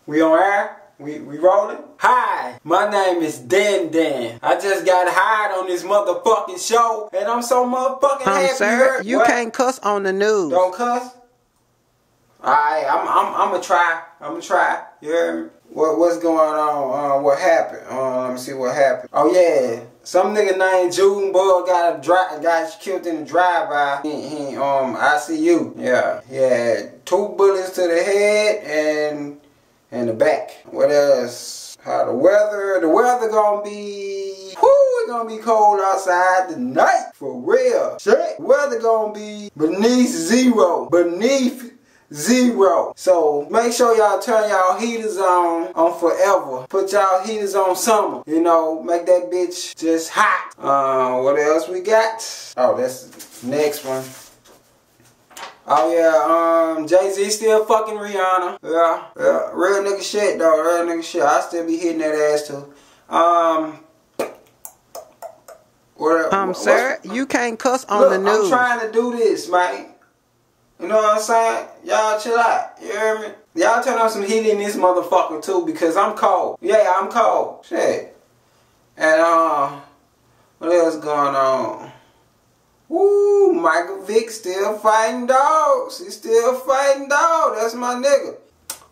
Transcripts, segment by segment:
We on air? We rolling? Hi, my name is Dan Dan. I just got hired on this motherfucking show, and I'm so motherfucking happy. Sir, you can't cuss on the news. Don't cuss? Alright, I'ma try. You hear me? What's going on? What happened? Let me see what happened. Oh yeah, some nigga named Junebug got killed in the drive-by. He ICU. Yeah, he had 2 bullets to the head and the back. What else? How the weather gonna be? Whoo, it's gonna be cold outside tonight for real. Shit, weather gonna be beneath zero. So make sure y'all turn y'all heaters on forever. Put y'all heaters on summer. You know, make that bitch just hot. What else we got? Oh, that's the next one. Oh yeah, Jay-Z still fucking Rihanna. Yeah, real nigga shit though, real nigga shit. I still be hitting that ass too. Sir, you can't cuss on the news. I'm trying to do this, man. You know what I'm saying? Y'all chill out. You hear me? Y'all turn on some heat in this motherfucker too, because I'm cold. Yeah, I'm cold. Shit. And what else going on? Woo, Michael Vick still fighting dogs. He's still fighting dogs. That's my nigga.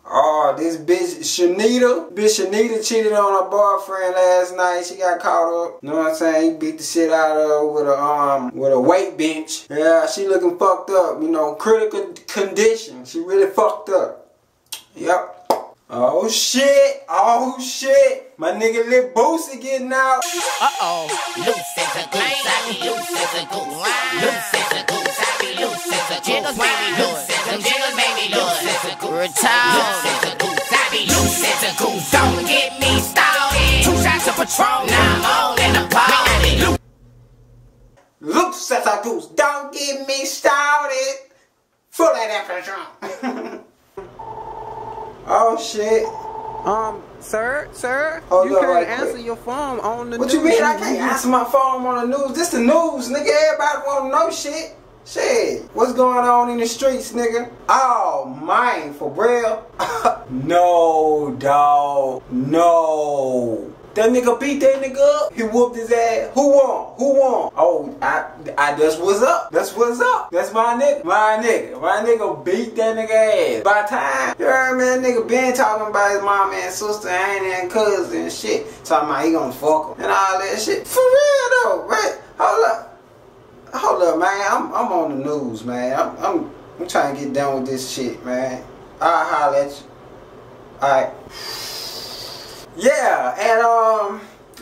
Oh, this bitch Shanita cheated on her boyfriend last night. She got caught up. You know what I'm saying? He beat the shit out of her with a weight bench. Yeah, she looking fucked up. You know, critical condition. She really fucked up. Yep. Oh shit. My nigga Lil Boosie getting out. Loose as a goose, I be loose as a goose. Loose as a goose, I be loose as a goose. Jiggles made me loose, them jiggles made me loose as a goose. Loose as a goose, I be loose as a goose. Don't get me started. 2 shots of Patron, now I'm on in the party. Loose as a goose, don't get me started. Full of that Patron. Oh shit. Sir, Hold you up can't right answer quick. your phone on the What news. you mean I can't answer my phone on the news? This the news, nigga. Everybody wanna know shit. Shit. What's going on in the streets, nigga? Oh, man, for real? No, dawg. No. That nigga beat that nigga up. He whooped his ass. Who won? Oh, I that's what's up. That's what's up. That's my nigga. My nigga beat that nigga ass. By time, you heard me? That nigga been talking about his mama and sister, auntie and cousin and shit. Talking about he gonna fuck him and all that shit. For real though, right? Hold up, man. I'm on the news, man. I'm trying to get done with this shit, man. I'll holler at you. Alright. Yeah, and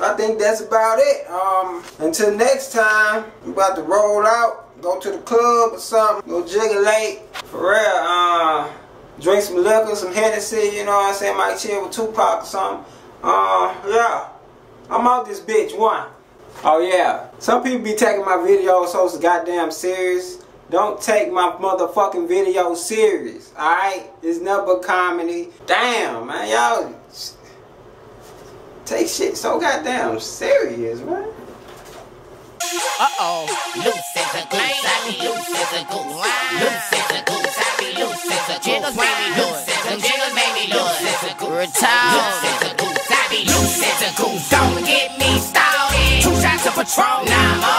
I think that's about it. Until next time, we about to roll out, go to the club or something, go jiggalate. For real, drink some liquor, some Hennessy, you know what I'm saying? Might chill with Tupac or something. Yeah. I'm out this bitch, one. Oh yeah, some people be taking my videos so goddamn serious. Don't take my motherfucking video serious, alright? It's never comedy. Damn, man, y'all take shit so goddamn serious, man. Loose as a goose, I be loose as a goose. Loose as a goose, I be loose as a goose. Jiggles made me loose, them jiggles made me loose as a goose. Loose as a goose, I be loose as a goose. Don't get me started. 2 shots of Patron, now I'm on.